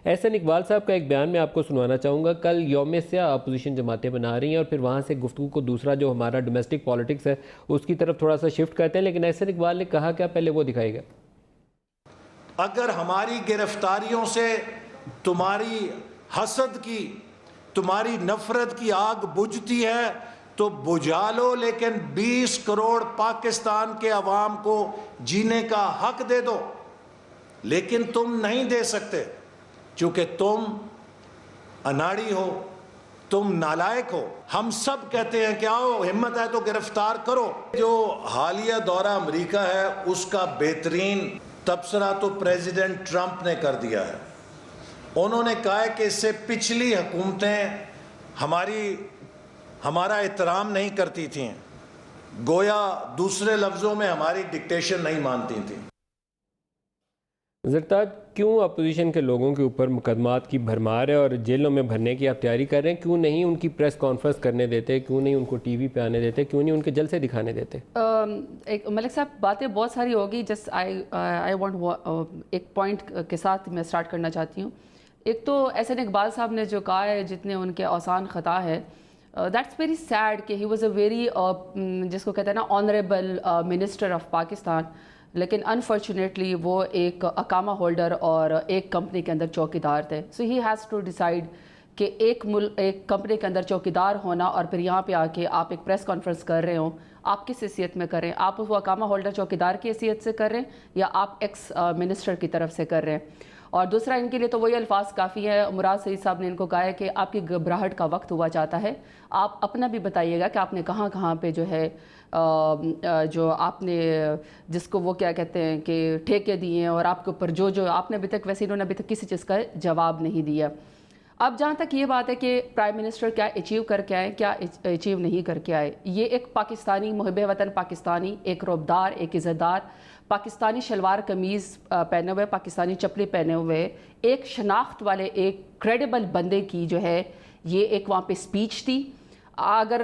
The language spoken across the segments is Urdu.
احسن اقبال صاحب کا ایک بیان میں آپ کو سنوانا چاہوں گا. کل یوم سیاہ اپوزیشن جماعتیں بنا رہی ہیں اور پھر وہاں سے گفتگو کو دوسرا جو ہمارا ڈومیسٹک پالیٹکس ہے اس کی طرف تھوڑا سا شفٹ کرتے ہیں, لیکن احسن اقبال نے کہا کیا پہلے وہ دکھائے گا. اگر ہماری گرفتاریوں سے تمہاری حسد کی, تمہاری نفرت کی آگ بجھتی ہے تو بجھا لو, لیکن 20 کروڑ پاکستان کے عوام کو جینے کا حق دے دو. لیکن تم نہیں دے سکتے چونکہ تم اناڑی ہو, تم نالائق ہو. ہم سب کہتے ہیں کہ آؤ ہمت ہے تو گرفتار کرو. جو حالیہ دورہ امریکہ ہے اس کا بہترین تبصرہ تو پریزیڈنٹ ٹرمپ نے کر دیا ہے. انہوں نے کہا ہے کہ اس سے پچھلی حکومتیں ہمارا احترام نہیں کرتی تھیں, گویا دوسرے لفظوں میں ہماری ڈکٹیشن نہیں مانتی تھیں. زرتاج, کیوں اپوزیشن کے لوگوں کے اوپر مقدمات کی بھرمار ہے اور جیلوں میں بھرنے کی آپ تیاری کر رہے ہیں؟ کیوں نہیں ان کی پریس کانفرنس کرنے دیتے, کیوں نہیں ان کو ٹی وی پہ آنے دیتے, کیوں نہیں ان کے جلسے دکھانے دیتے؟ ملک صاحب, باتیں بہت ساری ہوگی. جسٹ آئی وانٹ ایک پوائنٹ کے ساتھ میں سٹارٹ کرنا چاہتی ہوں. ایک تو احسن اقبال صاحب نے جو کہا ہے جتنے ان کے اوسان خطا ہے, دیٹس ویری سیڈ کہ ہی واز اے ویری جس کو کہتے ہیں نا آنریبل منسٹر آف پاکستان, لیکن انفارچونیٹلی وہ ایک اقامہ ہولڈر اور ایک کمپنی کے اندر چوکیدار تھے. سو ہی ہیز ٹو ڈیسائیڈ کہ ایک کمپنی کے اندر چوکیدار ہونا اور پھر یہاں پہ آ کے آپ ایک پریس کانفرنس کر رہے ہوں, آپ کس حیثیت میں کر رہے ہیں؟ آپ وہ اقامہ ہولڈر چوکیدار کی حیثیت سے کر رہے ہیں یا آپ ایکس منسٹر کی طرف سے کر رہے ہیں؟ اور دوسرا, ان کے لیے تو وہی الفاظ کافی ہے. مراد سعید صاحب نے ان کو کہا ہے کہ آپ کی گھبراہٹ کا وقت ہوا جاتا ہے, آپ اپنا بھی بتائیے گا کہ آپ نے کہاں کہاں پہ جو ہے جو آپ نے جس کو وہ کیا کہتے ہیں کہ ٹھیکے دیے ہیں, اور آپ کے اوپر جو آپ نے ابھی تک, ویسے انہوں نے ابھی تک کسی چیز کا جواب نہیں دیا. اب جہاں تک یہ بات ہے کہ پرائم منسٹر کیا اچیو کر کے آئے, کیا اچیو نہیں کر کے آئے, یہ ایک پاکستانی محب وطن پاکستانی, ایک روبدار, ایک عزت دار, پاکستانی شلوار قمیض پہنے ہوئے, پاکستانی چپلی پہنے ہوئے, ایک شناخت والے, ایک کریڈیبل بندے کی جو ہے یہ ایک وہاں پہ سپیچ تھی. اگر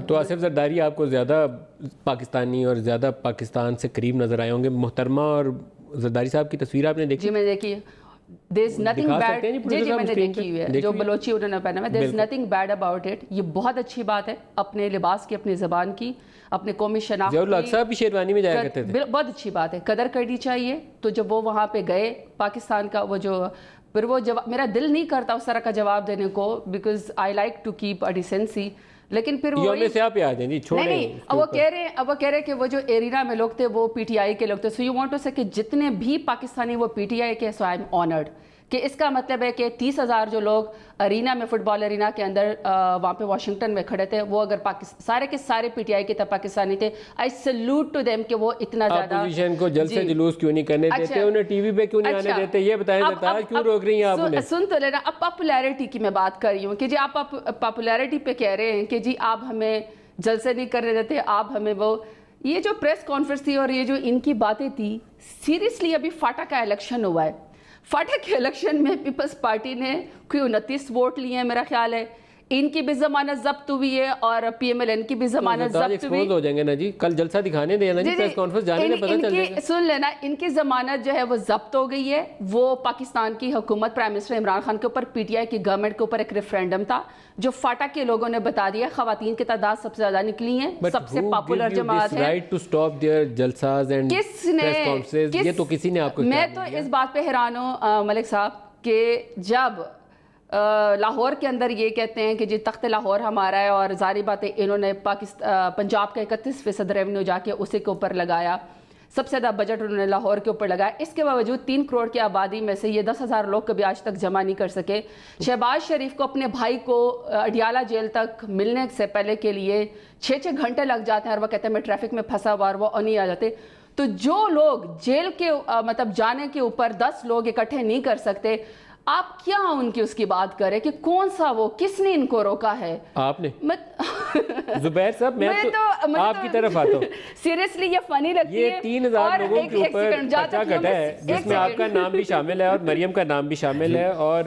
تو آصف زرداری آپ کو زیادہ پاکستانی اور زیادہ پاکستان سے قریب نظر آئے ہوں گے. محترمہ اور زرداری صاحب کی تصویر آپ نے دیکھی؟ جی میں نے دیکھی. there is nothing bad, جی میں نے دیکھی ہوئی ہے جو بلوچی انہوں نے پہنا ہے. there is nothing bad about it. یہ بہت اچھی بات ہے, اپنے لباس کی, اپنی زبان کی, اپنے قومی شناخت کی, صاحب بھی شیروانی میں جایا کرتے تھے, بہت اچھی بات ہے, قدر کرنی چاہیے. تو جب وہ وہاں پہ گئے پاکستان کا وہ جو پھر وہ جواب, میرا دل نہیں کرتا اس طرح کا جواب دینے کو, because I like to keep a decency, لیکن پھر وہ یوم سیاہ پہ آ جائیں جی, چھوڑیں. نہیں, اب وہ کہہ رہے کہ وہ جو ایرینا میں لوگ تھے وہ پی ٹی آئی کے لوگ تھے. سو یو وانٹ ٹو سے کہ جتنے بھی پاکستانی وہ پی ٹی آئی کے, سو آئی ایم آنرڈ, کہ اس کا مطلب ہے کہ 30,000 جو لوگ ارینا میں, فٹ بال ارینا کے اندر وہاں پہ واشنگٹن میں کھڑے تھے, وہ اگر سارے کے سارے پی ٹی آئی کے پاکستانی تھے. آئی سیلوٹ ٹو دیم کہ وہ اتنا زیادہ اپوزیشن کو جلسے جلوس کیوں نہیں کرنے دیتے, انہیں ٹی وی پہ کیوں نہیں آنے دیتے, یہ بتائیں زرتاج, کیوں روک رہی ہیں آپ انہیں؟ سن تو لینا. اب پاپولیرٹی کی میں بات کر رہی ہوں کہ جی آپ پاپولیرٹی پہ کہہ رہے ہیں کہ جی آپ ہمیں جلسے نہیں کرنے دیتے, آپ ہمیں وہ, یہ جو پریس کانفرنس تھی اور یہ جو ان کی باتیں تھی, سیریسلی ابھی فاٹا کا الیکشن ہوا ہے. فاٹا کے الیکشن میں پیپلز پارٹی نے کوئی 29 ووٹ لیے ہیں میرا خیال ہے, ان کی بھی ضمانت ضبط ہوئی ہے اور پی ایم ایل این کی بھی ضمانت ضبط ہوئی. ہو جائیں گے نا جی, کل جلسہ دکھانے دیں نا جی, پریس کانفرنس جانے میں پتہ چل جائے گا. سن لینا, ان کی ضمانت جو ہے وہ ضبط ہو گئی ہے. وہ پاکستان کی حکومت, پرائم منسٹر عمران خان کے اوپر, پی ٹی آئی کی گورنمنٹ کے اوپر ایک ریفرینڈم تھا جو فاٹا کے لوگوں نے بتا دیا, خواتین کی تعداد سب سے زیادہ نکلی ہیں, سب سے پاپولر جماعت ہے. رائٹ ٹو سٹاپ دیئر جلساز اینڈ پریس کانفرنس, یہ تو کسی نے آپ کو, میں تو اس بات پہ حیران ہوں ملک صاحب کہ جب لاہور کے اندر یہ کہتے ہیں کہ جی تخت لاہور ہمارا ہے, اور ظاہری بات ہے انہوں نے پنجاب کا 31% ریونیو جا کے اسی کے اوپر لگایا, سب سے زیادہ بجٹ انہوں نے لاہور کے اوپر لگایا. اس کے باوجود 3 کروڑ کی آبادی میں سے یہ 10,000 لوگ کبھی آج تک جمع نہیں کر سکے. شہباز شریف کو اپنے بھائی کو اڈیالہ جیل تک ملنے سے پہلے کے لیے 6 گھنٹے لگ جاتے ہیں, اور وہ کہتے ہیں میں ٹریفک میں پھنسا ہوا, اور وہ نہیں آ جاتے. تو جو لوگ جیل کے مطلب جانے کے اوپر 10 لوگ اکٹھے نہیں کر سکتے, آپ کیا ان کی اس کی بات کریں کہ کون سا وہ, کس نے ان کو روکا ہے؟ آپ نے. زبیر صاحب میں تو آپ کی طرف آتا ہوں, سیریسلی یہ فنی لگتی ہے. یہ 3,000 لوگوں کے اوپر پرچہ کٹا ہے جس میں آپ کا نام بھی شامل ہے اور مریم کا نام بھی شامل ہے, اور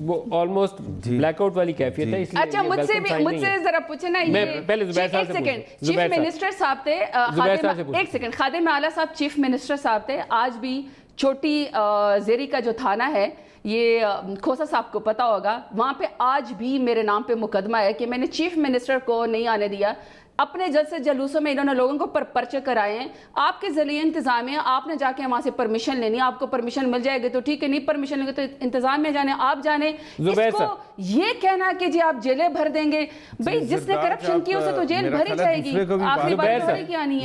وہ آلموسٹ بلیک آؤٹ والی کیفیت ہے. اچھا مجھ سے ذرا پوچھیں نا, یہ پہلے زبیر صاحب سے پوچھیں. چیف منسٹر صاحب تھے, ایک سیکنڈ, خادم اعلیٰ صاحب چیف منسٹر صاحب تھے. آج بھی چھوٹی زیری کا جو تھانہ ہے یہ کھوسا صاحب کو پتا ہوگا، وہاں پہ آج بھی میرے نام پہ مقدمہ ہے کہ میں نے چیف منسٹر کو نہیں آنے دیا. اپنے جلسے جلوسوں میں انہوں نے لوگوں کو پرچے کرائے ہیں. آپ کے ذریعے انتظامیہ، آپ نے جا کے وہاں سے پرمیشن لینی، آپ کو پرمیشن مل جائے گی تو ٹھیک ہے، نہیں پرمیشن لیں گے تو انتظامیہ جانے، آپ جانے. اس کو یہ کہنا کہ جی آپ جیلیں بھر دیں گے، بھئی جس نے کرپشن کی اسے تو جیل بھر ہی جائے گی، آخری بات تو کی آنی ہے.